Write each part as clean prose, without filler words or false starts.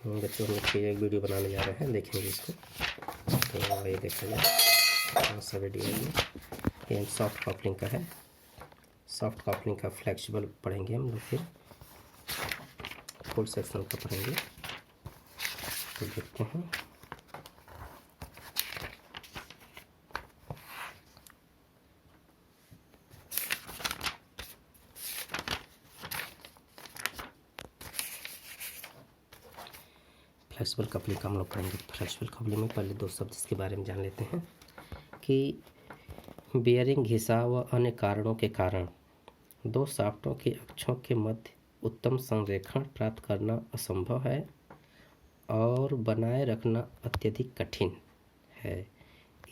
बच्चों हम लोग एक वीडियो बनाने जा रहे हैं, देखेंगे इसको। तो ये देखा जाए कौन सा वीडियो है। ये सॉफ्ट कपलिंग का है। सॉफ्ट कपलिंग का फ्लेक्सिबल पढ़ेंगे हम लोग, फिर फुल सेक्शन का पढ़ेंगे। तो देखते हैं। फ्लेक्सिबल कपलिंग का हम लोग पढ़ेंगे। फ्लेक्सिबल कपलिंग में पहले दो शब्द इसके बारे में जान लेते हैं कि बेयरिंग, घिसाव व अन्य कारणों के कारण दो शाफ्टों के अक्षों के मध्य उत्तम संरेखण प्राप्त करना असंभव है और बनाए रखना अत्यधिक कठिन है।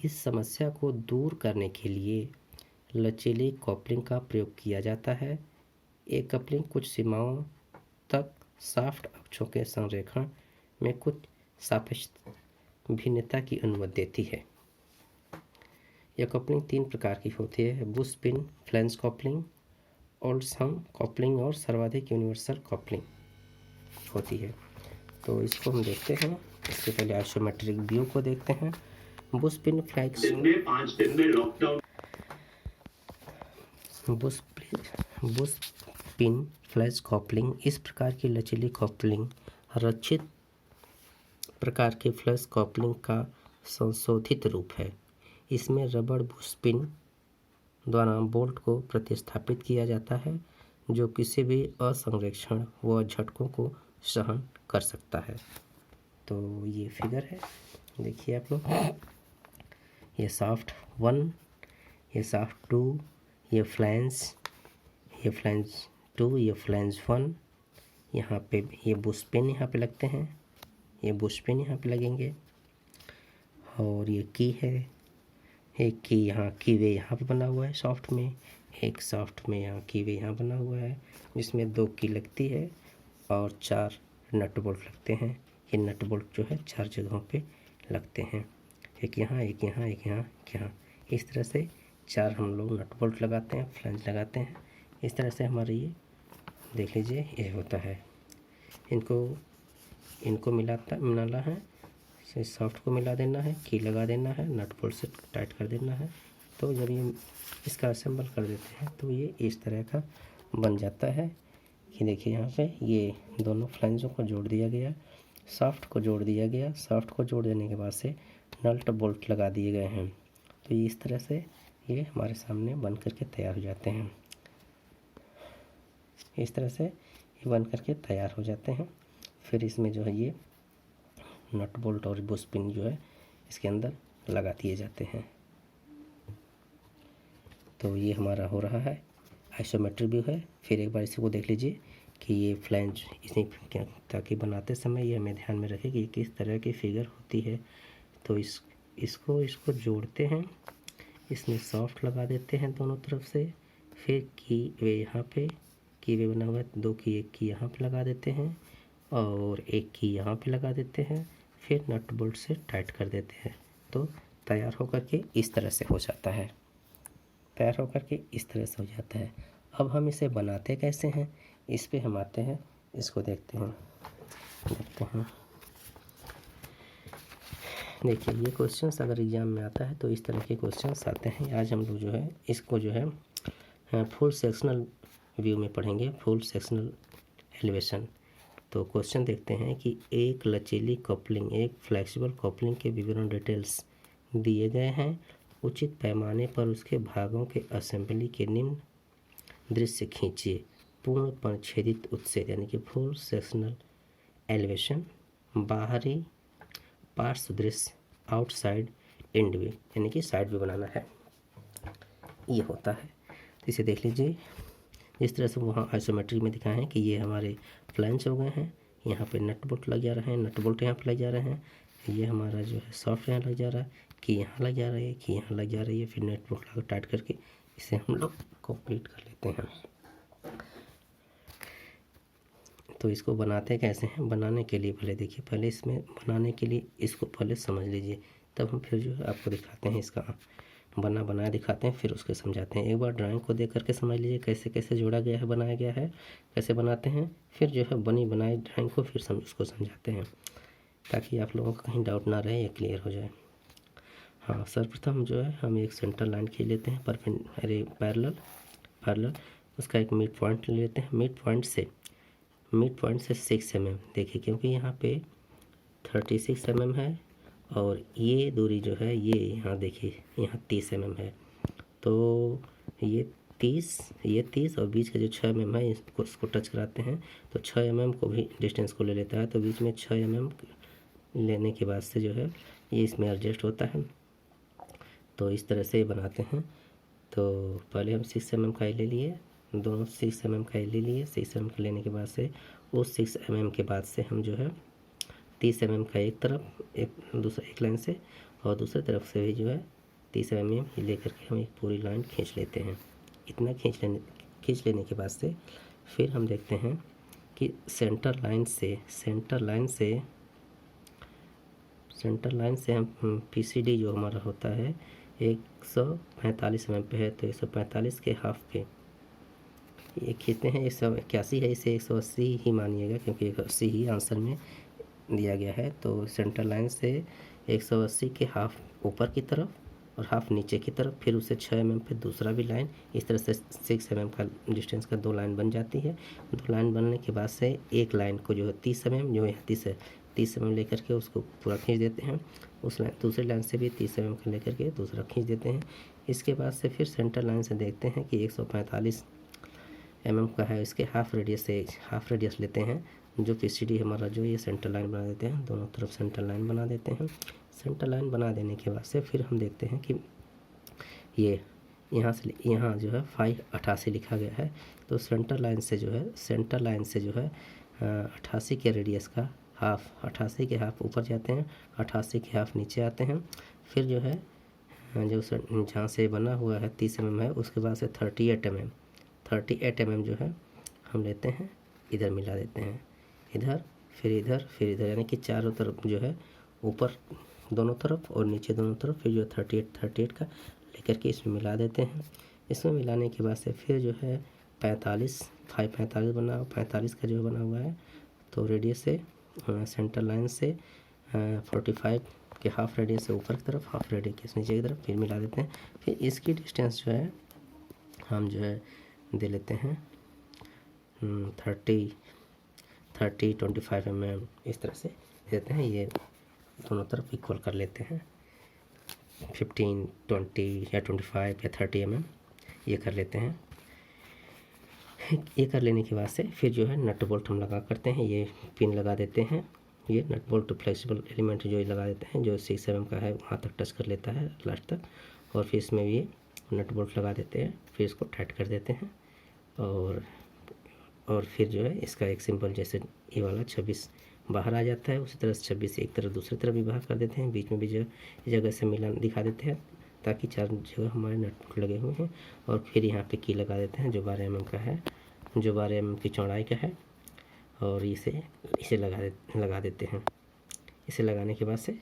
इस समस्या को दूर करने के लिए लचीली कपलिंग का प्रयोग किया जाता है। ये कपलिंग कुछ सीमाओं तक शाफ्ट अक्षों के संरेखण में कुछ सापेक्ष भिन्नता की अनुमति देती है। यह कपलिंग तीन प्रकार की होती है: bush pin flange coupling, Oldham coupling और सर्वाधिक यूनिवर्सल कपलिंग होती है। तो इसको हम देखते हैं। इसके पहले आइसोमेट्रिक व्यू को देखते हैं। Bush pin flange Bush pin flange coupling इस प्रकार की लचीली कपलिंग रक्षित प्रकार के फ्लैंज कपलिंग का संशोधित रूप है। इसमें रबड़ बुश पिन द्वारा बोल्ट को प्रतिस्थापित किया जाता है, जो किसी भी असंरक्षण व झटकों को सहन कर सकता है। तो ये फिगर है, देखिए आप लोग। ये शाफ्ट 1, ये शाफ्ट 2, ये फ्लैंज 2, ये फ्लैंज 1। यहाँ पे ये बुश पिन यहाँ पे लगते हैं, ये बुश पिन यहाँ पे लगेंगे। और ये की है, एक की यहाँ कीवे यहाँ पे बना हुआ है शाफ्ट में, एक शाफ्ट में यहाँ कीवे यहाँ बना हुआ है, जिसमें 2 की लगती है और 4 नट बोल्ट लगते हैं। ये नट बोल्ट जो है 4 जगहों पे लगते हैं, एक यहाँ, एक यहाँ, एक यहाँ, एक यहाँ। इस तरह से 4 हम लोग नट बोल्ट लगाते हैं, फ्लैंज लगाते हैं। इस तरह से हमारे ये देख लीजिए ये होता है। इनको मिलाना है, इसे सॉफ्ट को मिला देना है, की लगा देना है, नट बोल्ट से टाइट कर देना है। तो जब ये इसका असेंबल कर देते हैं तो ये इस तरह का बन जाता है कि देखिए यहाँ पे ये दोनों फ्लैंजों को जोड़ दिया गया, सॉफ्ट को जोड़ दिया गया। सॉफ्ट को जोड़ देने के बाद से नट बोल्ट लगा दिए गए हैं। तो ये इस तरह से ये हमारे सामने बन करके तैयार हो जाते हैं। इस तरह से ये बन करके तैयार हो जाते हैं। फिर इसमें जो है ये नट बोल्ट और बुश पिन जो है इसके अंदर लगा दिए जाते हैं। तो ये हमारा हो रहा है आइसोमेट्रिक व्यू है। फिर एक बार इसी को देख लीजिए कि ये फ्लैंज इसी ताकि बनाते समय ये हमें ध्यान में रखे कि किस तरह की फिगर होती है। तो इसको जोड़ते हैं, इसमें सॉफ्ट लगा देते हैं दोनों तरफ से। फिर की वे यहाँ पे की वे बना हुआ है, 2 की, एक की यहाँ पे लगा देते हैं और एक की यहाँ पे लगा देते हैं। फिर नट बोल्ट से टाइट कर देते हैं। तो तैयार होकर के इस तरह से हो जाता है, तैयार होकर के इस तरह से हो जाता है। अब हम इसे बनाते कैसे हैं, इस पे हम आते हैं, इसको देखते हैं। देखिए ये क्वेश्चंस अगर एग्जाम में आता है तो इस तरह के क्वेश्चंस आते हैं। आज हम लोग जो है इसको जो है फुल सेक्शनल व्यू में पढ़ेंगे, फुल सेक्शनल एलिवेशन। तो क्वेश्चन देखते हैं कि एक लचीली कपलिंग, एक फ्लेक्सिबल कपलिंग के विवरण डिटेल्स दिए गए हैं। उचित पैमाने पर उसके भागों के असेंबली के निम्न दृश्य खींचिए। पूर्ण परिच्छेदित उत्सेद यानी कि फुल सेक्शनल एलिवेशन, बाहरी पार्श्व दृश्य, आउटसाइड एंड व्यू यानी कि साइड व्यू बनाना है, ये होता है। तो इसे देख लीजिए इस तरह से वहाँ आइसोमेट्रिक में दिखाए हैं कि ये हमारे फ्लैंज हो गए हैं, यहाँ पे नट बोल्ट लग जा रहे हैं, नट बोल्ट यहाँ पे लग जा रहे हैं। ये हमारा जो है सॉफ्ट यहाँ लग जा रहा है, कि यहाँ लग जा रही है, कि यहाँ लग जा रही है। फिर नट बोल्ट लगा टाइट करके इसे हम लोग कंप्लीट कर लेते हैं। तो इसको बनाते कैसे हैं, बनाने के लिए पहले देखिए, पहले इसमें बनाने के लिए इसको पहले समझ लीजिए, तब हम फिर जो है आपको दिखाते हैं इसका बनाया दिखाते हैं, फिर उसके समझाते हैं। एक बार ड्राइंग को देख करके समझ लीजिए कैसे कैसे जोड़ा गया है, बनाया गया है, कैसे बनाते हैं। फिर जो है बनी बनाई ड्राइंग को फिर उसको समझाते हैं, ताकि आप लोगों का कहीं डाउट ना रहे, ये क्लियर हो जाए। हाँ, सर्वप्रथम जो है हम एक सेंटर लाइन खींच लेते हैं, पैरेलल। उसका एक मिड पॉइंट ले लेते हैं। मिड पॉइंट से 6 mm। देखिए, क्योंकि यहाँ पे 36 mm है और ये दूरी जो है ये यहाँ देखिए यहाँ 30 mm है, तो ये 30 और बीच का जो 6 mm है इसको टच कराते हैं, तो 6 mm को भी डिस्टेंस को ले लेता है, तो बीच में 6 mm लेने के बाद से जो है ये इसमें एडजस्ट होता है। तो इस तरह से बनाते हैं। तो पहले हम 6 mm का ले लिए, दोनों 6 mm का ले लिए। 6 mm का लेने के बाद से उस 6 mm के बाद से हम जो है 30 mm का एक तरफ, एक लाइन से, और दूसरी तरफ से भी जो है 30 mm ले करके हम एक पूरी लाइन खींच लेते हैं। इतना खींच लेने के बाद से फिर हम देखते हैं कि सेंटर लाइन से हम PCD जो हमारा होता है 145 mm पे है, तो 145 के हाफ पे ये खींचते हैं। 181 है, इसे 180 ही मानिएगा, क्योंकि 180 ही आंसर में दिया गया है। तो सेंटर लाइन से 180 के हाफ ऊपर की तरफ और हाफ नीचे की तरफ, फिर उसे 6 mm पे दूसरा भी लाइन, इस तरह से 6 mm का डिस्टेंस का 2 लाइन बन जाती है। 2 लाइन बनने के बाद से एक लाइन को जो है 30 mm, जो यहाँ 30 mm लेकर के उसको पूरा खींच देते हैं। उस लाइन दूसरी लाइन से भी 30 mm का लेकर के दूसरा खींच देते हैं। इसके बाद से फिर सेंटर लाइन से देखते हैं कि 145 mm का है, इसके हाफ रेडियस लेते हैं। जो PCD हमारा जो ये सेंटर लाइन बना देते हैं, दोनों तरफ सेंटर लाइन बना देते हैं। सेंटर लाइन बना देने के बाद से फिर हम देखते हैं कि ये यहाँ जो है 588 लिखा गया है, तो सेंटर लाइन से जो है 88 के रेडियस का हाफ, 88 के हाफ ऊपर जाते हैं, 88 के हाफ नीचे आते हैं। फिर जो है जो जहाँ से बना हुआ है 30 mm है, उसके बाद से 38 mm जो है हम लेते हैं, इधर मिला देते हैं, इधर फिर इधर, यानी कि चारों तरफ जो है ऊपर दोनों तरफ और नीचे दोनों तरफ, फिर जो 38 का लेकर के इसमें मिला देते हैं। इसमें मिलाने के बाद से फिर जो है 45 45 का जो बना हुआ है, तो रेडियस से सेंटर लाइन से 45 के हाफ रेडियस से ऊपर की तरफ, हाफ रेडियस नीचे की तरफ, फिर मिला देते हैं। फिर इसकी डिस्टेंस जो है हम जो है दे लेते हैं 30 25 mm, इस तरह से देते हैं। ये दोनों तरफ इक्वल कर लेते हैं, 15 20 या 25 या 30 mm ये कर लेते हैं। ये कर लेने के बाद से फिर जो है नट बोल्ट हम लगा करते हैं, ये पिन लगा देते हैं। ये नट बोल्ट फ्लेक्सिबल एलिमेंट जो लगा देते हैं, जो 6 mm का है वहाँ तक टच कर लेता है लास्ट तक, और फिर इसमें भी नट बोल्ट लगा देते हैं। फिर इसको टाइट कर देते हैं, और फिर जो है इसका एक सिंपल, जैसे ये वाला 26 बाहर आ जाता है, उसी तरह से 26 एक तरफ दूसरी तरफ भी बाहर कर देते हैं। बीच में भी जो जगह से मिलान दिखा देते हैं, ताकि 4 जगह हमारे नट बोल्ट लगे हुए हैं। और फिर यहाँ पे की लगा देते हैं, जो 12 mm का है, जो 12 mm की चौड़ाई का है, और इसे लगा देते हैं। इसे लगाने के बाद से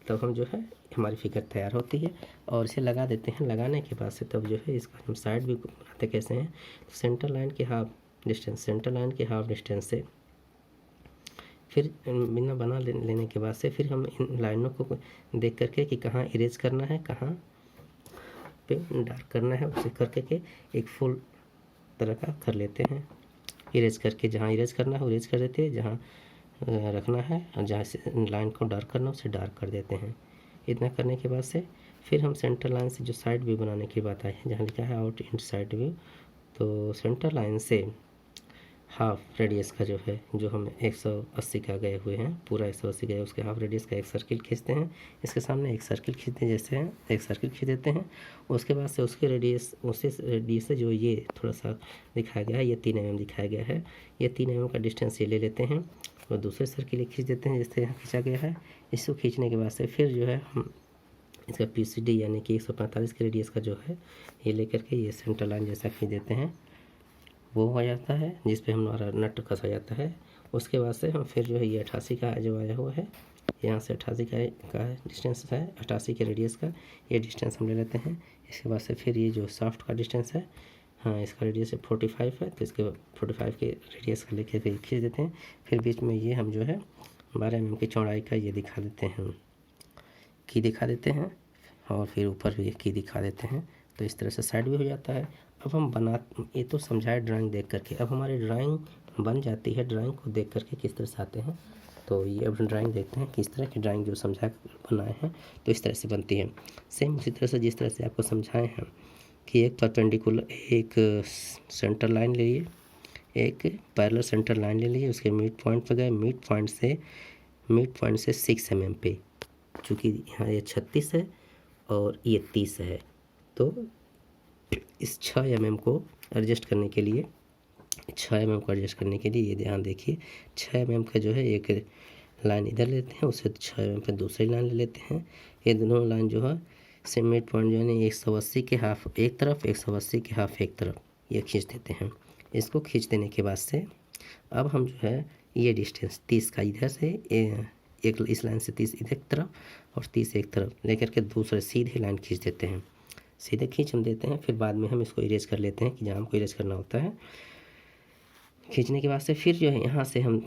तब हम जो है हमारी फिगर तैयार होती है, और इसे लगा देते हैं। लगाने के बाद से तब जो है इसका हम साइड भी बनाते कैसे हैं, तो सेंटर लाइन के हाफ डिस्टेंस से फिर बिना बना लेने के बाद से फिर हम इन लाइनों को देख करके कि कहाँ इरेज करना है, कहाँ पे डार्क करना है, उसे करके के एक फुल तरह का कर लेते हैं। इरेज करके जहाँ इरेज करना है इरेज कर देते हैं, जहाँ रखना है और जहाँ से लाइन को डार्क करना है उसे डार्क कर देते हैं। इतना करने के बाद से फिर हम सेंटर लाइन से जो साइड व्यू बनाने की बात आई है, जहाँ लिखा है आउट इन साइड व्यू, तो सेंटर लाइन से हाफ रेडियस का जो है, जो हम 180 का गए हुए हैं, पूरा 180 गए, उसके हाफ रेडियस का एक सर्किल खींचते हैं। इसके सामने एक सर्किल खींचते हैं, जैसे हैं एक सर्किल खींच देते हैं। उसके बाद से उसके रेडियस, उसी रेडियस से जो ये थोड़ा सा दिखाया गया है, ये 3 mm दिखाया गया है, ये 3 mm का डिस्टेंस ये ले लेते हैं और दूसरे सर्किल खींच देते हैं, जैसे यहाँ खींचा गया है। इसको खींचने के बाद से फिर जो है हम इसका PCD यानी कि 145 के रेडियस का जो है ये लेकर के ये सेंटर लाइन जैसा खींच देते हैं। वो हो जाता है जिस पे हमारा नट कसा जाता है। उसके बाद से हम फिर जो है ये 88 का जो आया हुआ है, यहाँ से 88 का डिस्टेंस है, 88 के रेडियस का ये डिस्टेंस हम ले लेते हैं। इसके बाद से फिर ये जो शाफ्ट का डिस्टेंस है, हाँ इसका रेडियस 45 है, तो इसके 45 के रेडियस का लेके फिर खींच देते हैं। फिर बीच में ये हम जो है 12 mm की चौड़ाई का ये दिखा देते हैं, की दिखा देते हैं, और फिर ऊपर भी की दिखा देते हैं। तो इस तरह से साइड भी हो जाता है। अब हम ये तो समझाए ड्राइंग देख करके। अब हमारी ड्राइंग बन जाती है, ड्राइंग को देख करके किस तरह से आते हैं। तो ये अब ड्राइंग देखते हैं किस तरह की ड्राइंग जो समझा बनाए हैं तो इस तरह से बनती है। सेम उसी तरह से जिस तरह से आपको समझाए हैं कि एक परपेंडिकुलर, एक सेंटर लाइन ले लिए, एक पैरेलल सेंटर लाइन ले लिए, उसके मिड पॉइंट पर गए, मिड पॉइंट से 6 mm पे, चूँकि यहाँ ये 36 है और ये 30 है, तो इस 6 mm को एडजस्ट करने के लिए, 6 mm को एडजस्ट करने के लिए ये ध्यान देखिए, 6 mm का जो है एक लाइन इधर लेते हैं, उससे 6 mm पे दूसरी लाइन ले लेते हैं। ये दोनों लाइन जो है सेम मिड पॉइंट जो है ना 180 के हाफ एक तरफ, 180 के हाफ एक तरफ, ये खींच देते हैं। इसको खींच देने के बाद से अब हम जो है ये डिस्टेंस 30 का इधर से एक इस लाइन से 30 इधर की तरफ और 30 एक तरफ लेकर के दूसरे सीधे लाइन खींच देते हैं, सीधे खींच हम देते हैं। फिर बाद में हम इसको इरेज कर लेते हैं कि जहाँ हमको इरेज करना होता है। खींचने के बाद से फिर जो है यहाँ से हम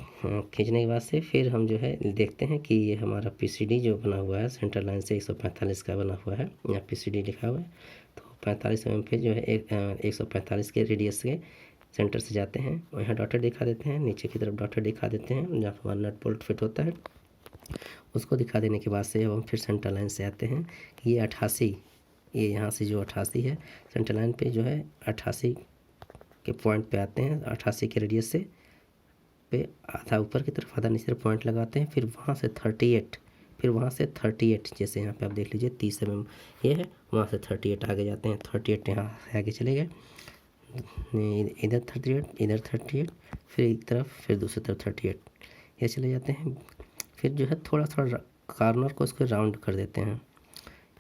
खींचने के बाद से फिर हम जो है देखते हैं कि ये हमारा PCD जो बना हुआ है सेंटर लाइन से 145 का बना हुआ है, यहाँ PCD लिखा हुआ है। तो 45 mm पे जो है 145 के रेडियस के सेंटर से जाते हैं और यहाँ डॉटेड दिखा देते हैं, नीचे की तरफ डॉटेड दिखा देते हैं जहाँ हमारा नट बोल्ट फिट होता है। उसको दिखा देने के बाद से अब हम फिर सेंटर लाइन से आते हैं कि ये 88, ये यहाँ से जो 88 है सेंटर लाइन पे जो है 88 के पॉइंट पे आते हैं, 88 के रेडियस से पे आधा ऊपर की तरफ आधा नीचे तरफ पॉइंट लगाते हैं। फिर वहाँ से 38, फिर वहाँ से 38, जैसे यहाँ पे आप देख लीजिए 30 mm ये है, वहाँ से 38 आगे जाते हैं, 38 यहाँ से आगे चले गए, इधर 38, इधर 38, फिर एक तरफ, फिर दूसरी तरफ 38, ये चले जाते हैं। फिर जो है थोड़ा थोड़ा कॉर्नर को इसको राउंड कर देते हैं।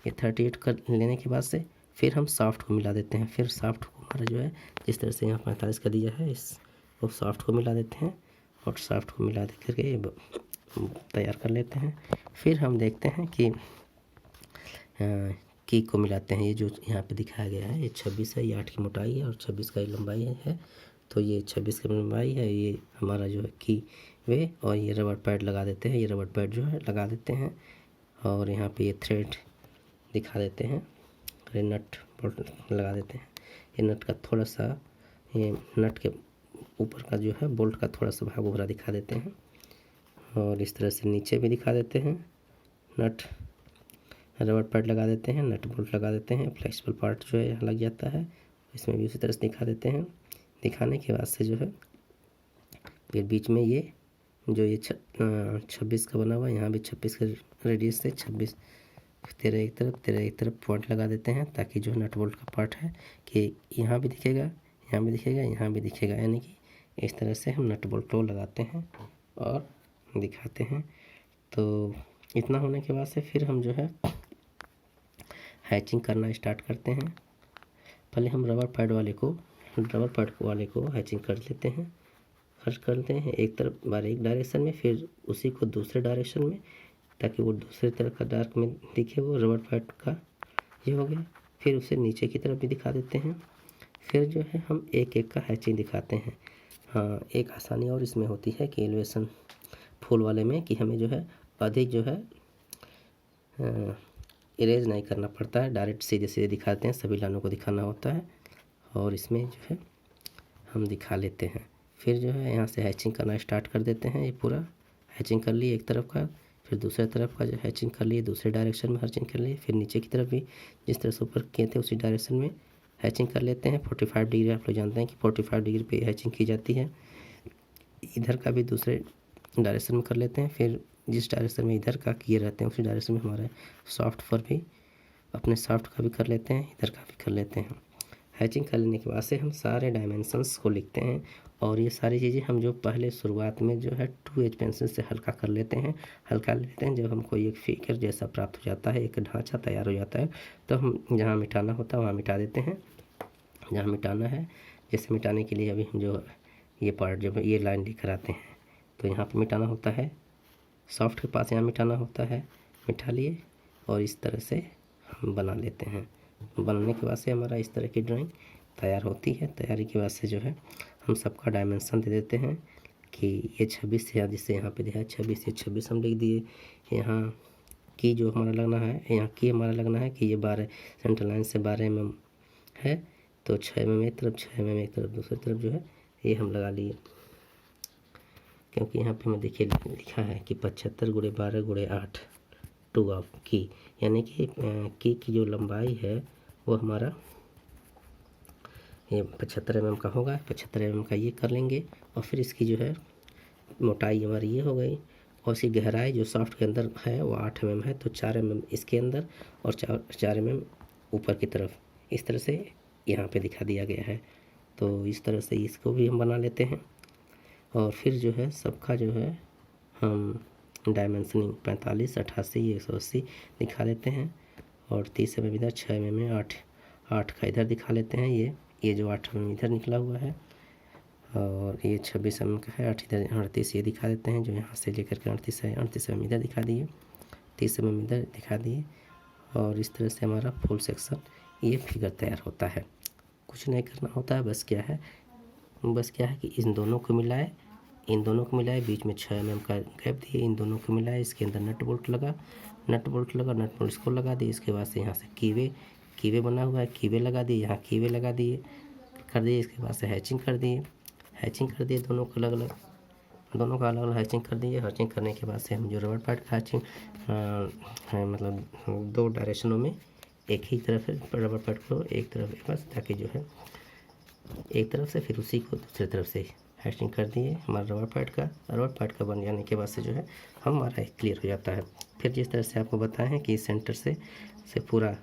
ये 38 कर लेने के बाद से फिर हम सॉफ्ट को मिला देते हैं। फिर सॉफ्ट को हमारा जो है जिस तरह से यहाँ 45 का दिया है, इस वो सॉफ्ट को मिला देते हैं और सॉफ्ट को मिला दे करके तैयार कर लेते हैं। फिर हम देखते हैं कि की को मिलाते हैं। ये जो यहाँ पे दिखाया गया है ये 26 है, ये 8 की मोटाई है और 26 का लंबाई है। तो ये 26 की लंबाई है, ये हमारा जो है की वे, और ये रबर पैड लगा देते हैं, ये रबर पैड जो है लगा देते हैं। और यहाँ पे ये थ्रेड दिखा देते हैं, ये नट बोल्ट लगा देते हैं। ये नट का थोड़ा सा, ये नट के ऊपर का जो है बोल्ट का थोड़ा सा भाग उभरा दिखा देते हैं और इस तरह से नीचे भी दिखा देते हैं। नट रबर पैड लगा देते हैं, नट बोल्ट लगा देते हैं, फ्लेक्सिबल पार्ट जो है यहाँ लग जाता है, इसमें भी उसी तरह से दिखा देते हैं। दिखाने के बाद से जो है फिर बीच में ये जो ये 26 का बना हुआ है, यहाँ भी 26 के रेडियस से 26 तेरह एक तरफ पॉइंट लगा देते हैं, ताकि जो नट बोल्ट का पार्ट है कि यहाँ भी दिखेगा, यहाँ भी दिखेगा, यहाँ भी दिखेगा, यानी कि इस तरह से हम नट बोल्ट को लगाते हैं और दिखाते हैं। तो इतना होने के बाद से फिर हम जो है हैचिंग करना स्टार्ट करते हैं। पहले हम रबर पैड वाले को हैचिंग कर लेते हैं, खर्च करते हैं एक तरफ बार एक डायरेक्शन में, फिर उसी को दूसरे डायरेक्शन में, ताकि वो दूसरे तरफ का डार्क में दिखे, वो रबर पैड का ये हो गया। फिर उसे नीचे की तरफ भी दिखा देते हैं। फिर जो है हम एक एक का हैचिंग दिखाते हैं। हाँ, एक आसानी और इसमें होती है कि एलिवेशन फूल वाले में कि हमें जो है अधिक जो है इरेज नहीं करना पड़ता है, डायरेक्ट सीधे सीधे दिखाते हैं, सभी लाइनों को दिखाना होता है और इसमें जो है हम दिखा लेते हैं। फिर जो है यहाँ से हैचिंग करना स्टार्ट कर देते हैं। ये पूरा हैचिंग कर लिए एक तरफ का, फिर दूसरे तरफ का जो हैचिंग कर लिए, दूसरे डायरेक्शन में हैचिंग कर लिए, फिर नीचे की तरफ भी जिस तरह से ऊपर किए थे उसी डायरेक्शन में हैचिंग कर लेते हैं। 45 डिग्री आप लोग जानते हैं कि 45 डिग्री पे हैचिंग की जाती है। इधर का भी दूसरे डायरेक्शन में कर लेते हैं, फिर जिस डायरेक्शन में इधर का किए रहते हैं उसी डायरेक्शन में हमारे सॉफ्ट पर भी अपने सॉफ्ट का भी कर लेते हैं, इधर का भी कर लेते हैं। हैचिंग कर लेने के बाद से हम सारे डायमेंशंस को लिखते हैं और ये सारी चीज़ें हम जो पहले शुरुआत में जो है 2H पेंसिल से हल्का कर लेते हैं, हल्का लेते हैं। जब हमको एक फिगर जैसा प्राप्त हो जाता है, एक ढांचा तैयार हो जाता है, तो हम जहाँ मिटाना होता है वहाँ मिटा देते हैं, जहाँ मिटाना है जैसे मिटाने के लिए अभी हम जो ये पार्ट जब ये लाइन लेकर आते हैं तो यहाँ पे मिटाना होता है, सॉफ्ट के पास यहाँ मिटाना होता है, मिटा लिए और इस तरह से हम बना लेते हैं। बनाने के बाद से हमारा इस तरह की ड्राइंग तैयार होती है। तैयारी के बाद से जो है हम सबका डायमेंशन दे देते हैं कि ये 26 है, जिससे यहाँ पे दिया है 26, ये 26 हम लिख दिए। यहाँ की जो हमारा लगना है, यहाँ की हमारा लगना है कि ये 12 सेंटर लाइन से 12 mm है, तो 6 mm एक तरफ, 6 mm एक तरफ, दूसरी तरफ जो है ये हम लगा लिए। क्योंकि यहाँ पे मैं देखिए लिखा है कि 75 × 12 × 8 2 ऑफ की, यानी कि की जो लंबाई है वो हमारा ये 75 mm का होगा। 75 mm का ये कर लेंगे और फिर इसकी जो है मोटाई हमारी ये हो गई और इसकी गहराई जो सॉफ्ट के अंदर है वो 8 mm है, तो 4 mm इसके अंदर और 4 mm ऊपर की तरफ, इस तरह से यहाँ पे दिखा दिया गया है। तो इस तरह से इसको भी हम बना लेते हैं और फिर जो है सबका जो है हम डायमेंशनिंग 45, 88, 180 दिखा लेते हैं और 30 mm इधर, 6 mm 8 का इधर दिखा लेते हैं। ये जो 8 mm इधर निकला हुआ है और ये 26 mm का है, 8 इधर, 38 ये दिखा देते हैं। जो यहाँ से लेकर के 38 है, 38 mm इधर दिखा दिए, 30 mm इधर दिखा दिए और इस तरह से हमारा फुल सेक्शन ये फिगर तैयार होता है। कुछ नहीं करना होता है, बस क्या है कि इन दोनों को मिलाए, बीच में 6 mm का गैप दिए, इन दोनों को मिलाए, इसके अंदर नट बोल्ट लगा, नट बोल्ट इसको लगा दिए। इसके बाद से यहाँ से कीवे बना हुआ है, कीवे लगा दिए, यहाँ कीवे लगा दिए कर दिए। इसके बाद से हैचिंग कर दिए, दोनों का अलग अलग हैचिंग कर दिए। हैचिंग करने के बाद से हम जो रबर पैड का हैचिंग मतलब 2 डायरेक्शनों में एक ही तरफ रबर पैड को एक तरफ बस, ताकि जो है एक तरफ से फिर उसी को दूसरी तरफ से हैचिंग कर दिए। हमारा रबर पैड का बन जाने के बाद से जो है हमारा क्लियर हो जाता है। फिर जिस तरह से आपको बताएं हैं कि सेंटर से पूरा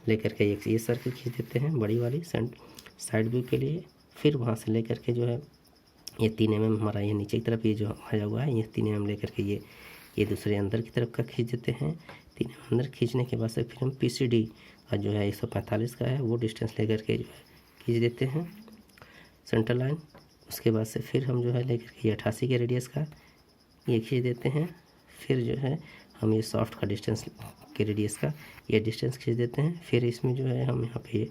लेकर के एक ये सर्कल खींच देते हैं बड़ी वाली साइड व्यू के लिए। फिर वहाँ से लेकर के जो है ये 3 mm हमारा ये नीचे की तरफ ये जो आया हुआ है, ये 3 mm लेकर के ये दूसरे अंदर की तरफ का खींच देते हैं। 3 mm अंदर खींचने के बाद से फिर हम PCD का जो है 145 का है वो डिस्टेंस लेकर के जो है खींच देते हैं सेंटर लाइन। उसके बाद से फिर हम जो है लेकर के 88 के रेडियस का ये खींच देते हैं। फिर जो है हम ये सॉफ्ट का डिस्टेंस के रेडियस का ये डिस्टेंस खींच देते हैं। फिर इसमें जो है हम यहाँ पे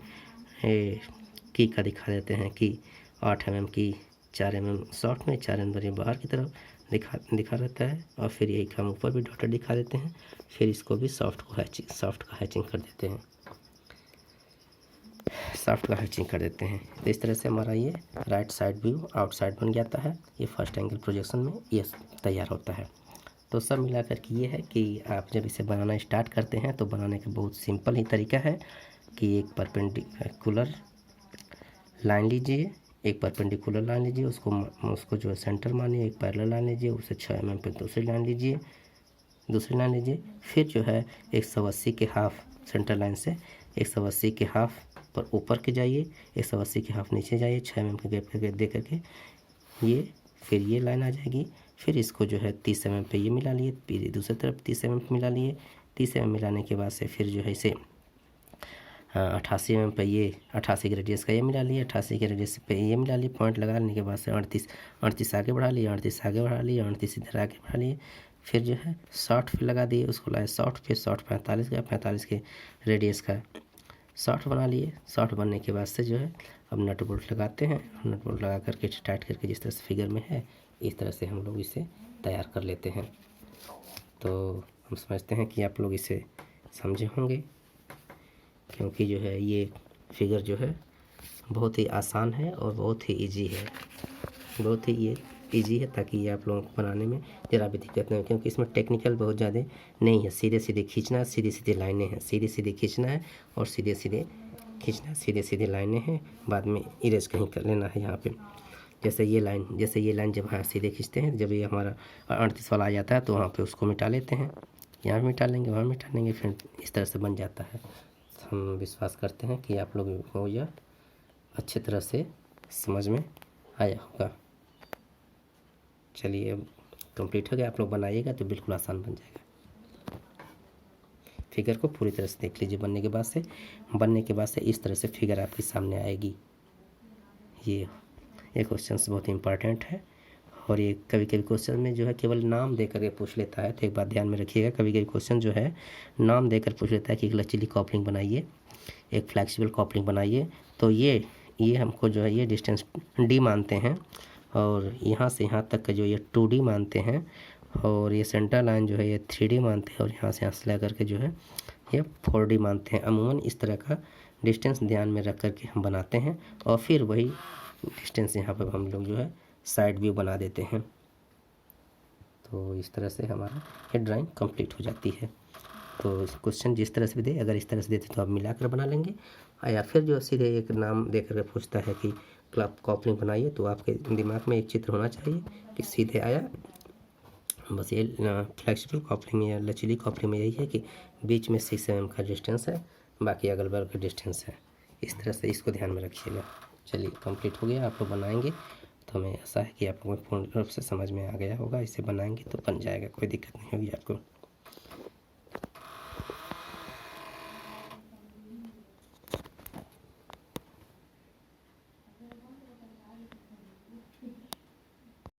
की का दिखा देते हैं कि 8 mm की, 4 mm सॉफ्ट में, 4 mm ये बाहर की तरफ दिखा रहता है। और फिर यही हम ऊपर भी डॉटेड दिखा देते हैं। फिर इसको भी सॉफ्ट का हैचिंग कर देते हैं, तो इस तरह से हमारा ये राइट साइड व्यू आउटसाइड बन जाता है। ये फर्स्ट एंगल प्रोजेक्शन में ये तैयार होता है। तो सब मिलाकर के ये है कि आप जब इसे बनाना स्टार्ट करते हैं तो बनाने का बहुत सिंपल ही तरीका है कि एक परपेंडिकुलर लाइन लीजिए, उसको जो है सेंटर मानिए, एक पैरेलल लाइन लीजिए, उसे 6 mm पे दूसरी लाइन लीजिए। फिर जो है 180 के हाफ सेंटर लाइन से 180 के हाफ पर ऊपर के जाइए, 180 के हाफ नीचे जाइए, 6 mm के गैप दे करके फिर ये लाइन आ जाएगी। फिर इसको जो है 30 mm पे ये मिला लिए, फिर दूसरी तरफ 30 mm पे मिला लिए। 30 mm मिलाने के बाद से फिर जो है इसे 88 mm पे ये 88 के रेडियस का ये मिला लिए, 88 के रेडियस पे ये मिला लिए। पॉइंट लगा लेने के बाद से 38 आगे बढ़ा लिए, 38 इधर आगे बढ़ा लिए। फिर जो है शॉर्ट पे लगा दिए, उसको लाए शॉर्ट 45 का, 45 के रेडियस का शॉर्ट बना लिए। शॉर्ट बनने के बाद से जो है अब नट बोल्ट लगाते हैं। नट बोल्ट लगा करके टाइट करके जिस तरह से फिगर में है इस तरह से हम लोग इसे तैयार कर लेते हैं। तो हम समझते हैं कि आप लोग इसे समझे होंगे, क्योंकि जो है ये फिगर जो है बहुत ही आसान है और बहुत ही इजी है, ताकि ये आप लोगों को बनाने में ज़रा भी दिक्कत नहीं हो, क्योंकि इसमें टेक्निकल बहुत ज़्यादा नहीं है। सीधे खींचना, सीधी लाइनें हैं, सीधे खींचना है और सीधे लाइनें हैं। बाद में इरेज कहीं कर लेना है यहाँ पे। जैसे ये लाइन जब हाँ सीधे खींचते हैं, जब ये हमारा 38 वाला आ जाता है तो वहाँ पे उसको मिटा लेते हैं, यहाँ भी मिटा लेंगे, वहाँ मिटा लेंगे, फिर इस तरह से बन जाता है। हम विश्वास करते हैं कि आप लोग को यह अच्छी तरह से समझ में आया होगा। चलिए अब कंप्लीट हो गया, आप लोग बनाइएगा तो बिल्कुल आसान बन जाएगा। फिगर को पूरी तरह से देख लीजिए। बनने के बाद से इस तरह से फिगर आपके सामने आएगी। ये क्वेश्चन बहुत इंपॉर्टेंट है। और ये कभी कभी क्वेश्चन में जो है केवल नाम दे करके पूछ लेता है, तो एक बात ध्यान में रखिएगा, कभी कभी क्वेश्चन जो है नाम देकर पूछ लेता है कि एक लचीली कॉपलिंग बनाइए, एक फ्लेक्सिबल कॉपलिंग बनाइए। तो ये हमको जो है ये डिस्टेंस d मानते हैं, और यहाँ से यहाँ तक का जो ये 2d मानते हैं, और ये सेंटर लाइन जो है ये 3d मानते हैं, और यहाँ से ले करके जो है ये 4d मानते हैं। अमूमन इस तरह का डिस्टेंस ध्यान में रख करके हम बनाते हैं, और फिर वही डिस्टेंस यहाँ पर हम लोग जो है साइड व्यू बना देते हैं। तो इस तरह से हमारा ये ड्राइंग कंप्लीट हो जाती है। तो क्वेश्चन जिस तरह से भी दे, अगर इस तरह से देते तो आप मिलाकर बना लेंगे, या फिर जो सीधे एक नाम दे करके पूछता है कि क्लब कॉपलिंग बनाइए, तो आपके दिमाग में एक चित्र होना चाहिए कि सीधे आया। बस ये फ्लेक्सिबल कॉपलिंग या लचीली कॉपलिंग में यही है कि बीच में 6 mm का डिस्टेंस है, बाकी अगल बगल का डिस्टेंस है। इस तरह से इसको ध्यान में रखिएगा। चलिए कंप्लीट हो गया, आप लोग बनाएंगे तो हमें ऐसा है कि आपको पूर्ण रूप से समझ में आ गया होगा। इसे बनाएंगे तो बन जाएगा, कोई दिक्कत नहीं होगी आपको।